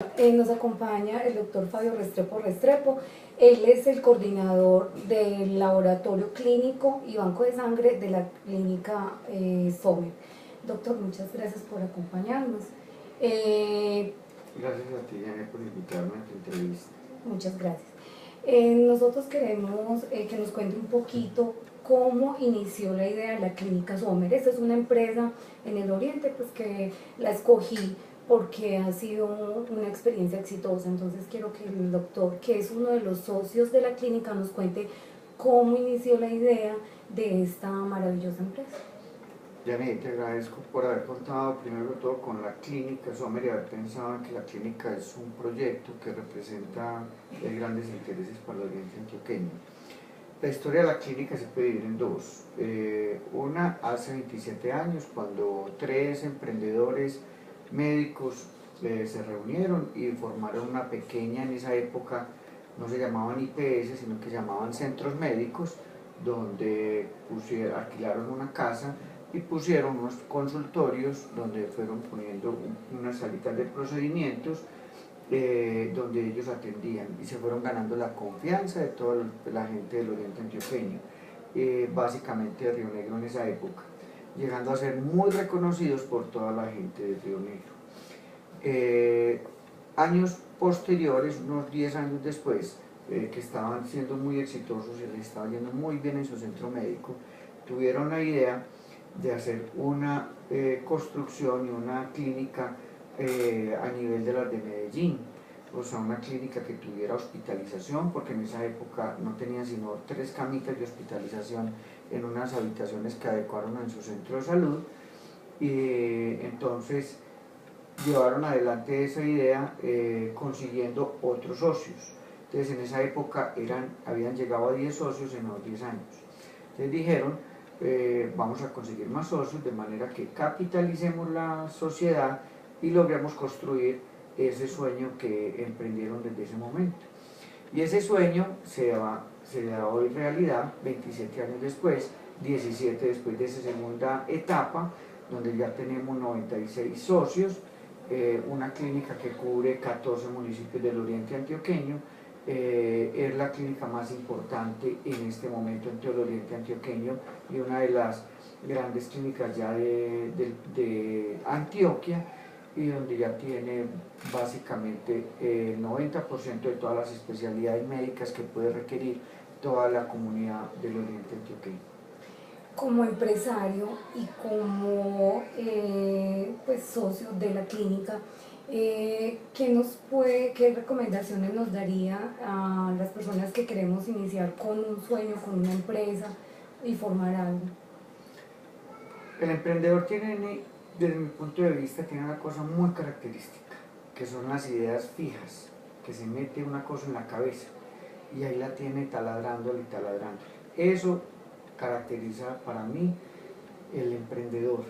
Nos acompaña el doctor Fabio Restrepo Restrepo. Él es el coordinador del laboratorio clínico y banco de sangre de la clínica Sommer. Doctor, muchas gracias por acompañarnos. Gracias a ti, Janet, por invitarme a tu entrevista. Muchas gracias. Nosotros queremos que nos cuente un poquito cómo inició la idea de la clínica Sommer. Esta es una empresa en el Oriente, pues que la escogí porque ha sido una experiencia exitosa. Entonces quiero que el doctor, que es uno de los socios de la clínica, nos cuente cómo inició la idea de esta maravillosa empresa. Janet, te agradezco por haber contado primero que todo con la clínica Sommer y haber pensado en que la clínica es un proyecto que representa grandes intereses para el oriente antioqueño. La historia de la clínica se puede dividir en dos. Una hace 27 años, cuando tres emprendedores médicos se reunieron y formaron una pequeña, en esa época no se llamaban IPS, sino que se llamaban centros médicos, donde alquilaron una casa y pusieron unos consultorios donde fueron poniendo unas salitas de procedimientos donde ellos atendían y se fueron ganando la confianza de toda la gente del oriente antioqueño, básicamente de Río Negro en esa época, llegando a ser muy reconocidos por toda la gente de Río Negro. Años posteriores, unos 10 años después, que estaban siendo muy exitosos y les estaba yendo muy bien en su centro médico, tuvieron la idea de hacer una construcción y una clínica a nivel de las de Medellín, o sea, una clínica que tuviera hospitalización, porque en esa época no tenían sino 3 camitas de hospitalización en unas habitaciones que adecuaron en su centro de salud, y entonces llevaron adelante esa idea consiguiendo otros socios. Entonces en esa época habían llegado a 10 socios en los 10 años. Entonces dijeron, vamos a conseguir más socios de manera que capitalicemos la sociedad y logremos construir ese sueño que emprendieron desde ese momento. Y ese sueño se da hoy realidad 27 años después, 17 después de esa segunda etapa, donde ya tenemos 96 socios, una clínica que cubre 14 municipios del oriente antioqueño. Es la clínica más importante en este momento en todo el oriente antioqueño y una de las grandes clínicas ya de Antioquia, y donde ya tiene básicamente el 90% de todas las especialidades médicas que puede requerir toda la comunidad del oriente antioqueño. Como empresario y como pues, socio de la clínica, ¿qué recomendaciones nos daría a las personas que queremos iniciar con un sueño, con una empresa y formar algo? El emprendedor tiene, desde mi punto de vista, tiene una cosa muy característica, que son las ideas fijas, que se mete una cosa en la cabeza y ahí la tiene taladrándole y taladrándole. Eso caracteriza para mí el emprendedor.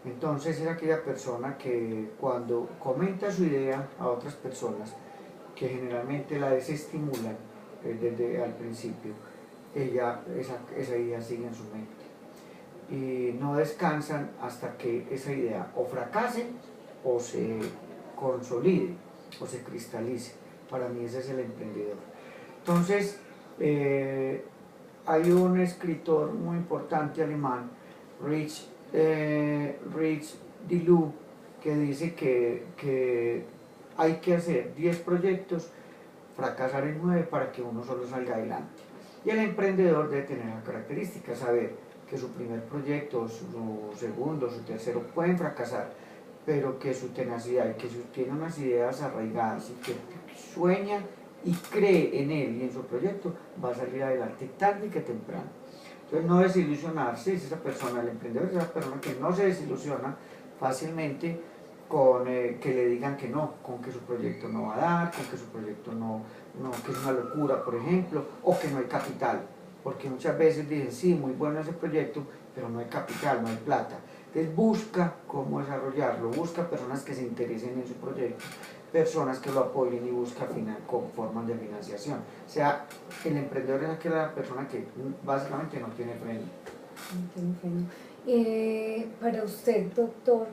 Entonces es aquella persona que cuando comenta su idea a otras personas, que generalmente la desestimulan desde al principio, esa idea sigue en su mente y no descansan hasta que esa idea o fracase o se consolide o se cristalice. Para mí ese es el emprendedor. Entonces hay un escritor muy importante alemán, Rich Dilou, que dice que hay que hacer 10 proyectos, fracasar en 9 para que uno solo salga adelante. Y el emprendedor debe tener la característica, saber que su primer proyecto, su segundo, su tercero pueden fracasar, pero que su tenacidad y que si tiene unas ideas arraigadas y que sueña y cree en él y en su proyecto, va a salir adelante tarde que temprano. Entonces no desilusionarse, es esa persona, el emprendedor es esa persona que no se desilusiona fácilmente con que le digan que no, con que su proyecto no va a dar, con que su proyecto que es una locura, por ejemplo, o que no hay capital, porque muchas veces dicen, sí, muy bueno ese proyecto, pero no hay capital, no hay plata. Entonces busca cómo desarrollarlo, busca personas que se interesen en su proyecto, personas que lo apoyen y busca con formas de financiación. O sea, el emprendedor es aquella persona que básicamente no tiene freno. No tiene freno. Para usted, doctor,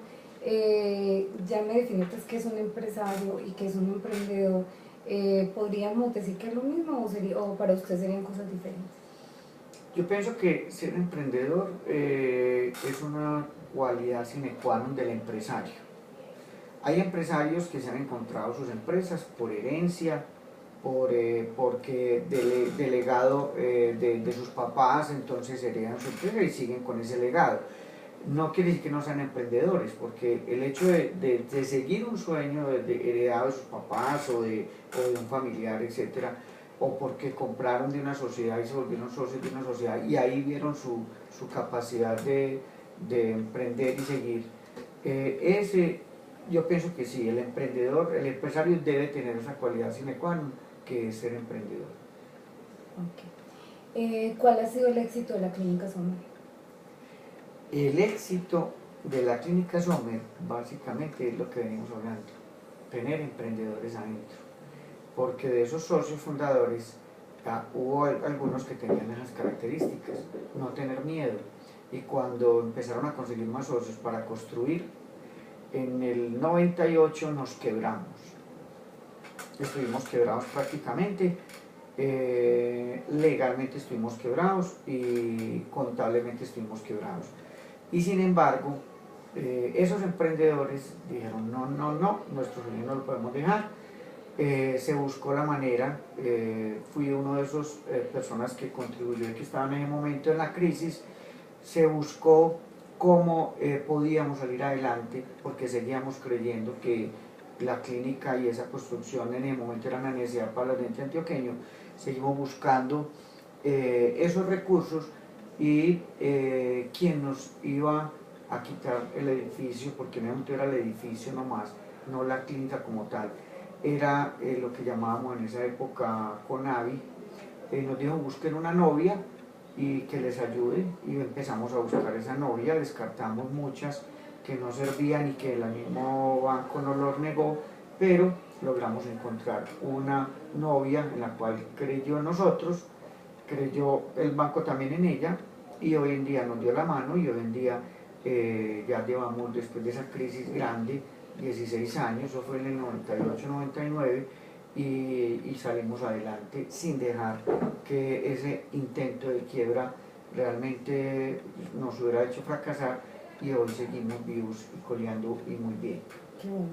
ya me definió pues que es un empresario y que es un emprendedor. ¿Podríamos decir que es lo mismo o para usted serían cosas diferentes? Yo pienso que ser emprendedor es una cualidad sine qua non del empresario. Hay empresarios que se han encontrado sus empresas por herencia, porque delegado de sus papás, entonces heredan su empresa y siguen con ese legado. No quiere decir que no sean emprendedores, porque el hecho de seguir un sueño heredado de sus papás o de un familiar, etcétera, o porque compraron de una sociedad y se volvieron socios de una sociedad y ahí vieron su capacidad de emprender y seguir, yo pienso que sí, el emprendedor, el empresario debe tener esa cualidad sine qua non que es ser emprendedor. Okay. ¿Cuál ha sido el éxito de la Clínica Sommer? El éxito de la Clínica Sommer básicamente es lo que venimos hablando, tener emprendedores adentro, porque de esos socios fundadores hubo algunos que tenían esas características, no tener miedo, y cuando empezaron a conseguir más socios para construir, en el 98 nos quebramos, estuvimos quebrados prácticamente, legalmente estuvimos quebrados y contablemente estuvimos quebrados. Y sin embargo, esos emprendedores dijeron, no, no, no, nuestro sueño no lo podemos dejar. Se buscó la manera, fui uno de esos personas que contribuyó y que estaban en ese momento en la crisis, se buscó cómo podíamos salir adelante, porque seguíamos creyendo que la clínica y esa construcción en el momento era una necesidad para el oriente antioqueño. Seguimos buscando esos recursos y quien nos iba a quitar el edificio, porque en ese momento era el edificio nomás, no la clínica como tal, era lo que llamábamos en esa época CONAVI. Nos dijo busquen una novia y que les ayude, y empezamos a buscar esa novia, descartamos muchas que no servían y que el mismo banco nos los negó, pero logramos encontrar una novia en la cual creyó en nosotros, creyó el banco también en ella, y hoy en día nos dio la mano, y hoy en día ya llevamos, después de esa crisis grande, 16 años, eso fue en el 98-99, y salimos adelante sin dejar que ese intento de quiebra realmente nos hubiera hecho fracasar, y hoy seguimos vivos y coleando y muy bien. Qué bueno.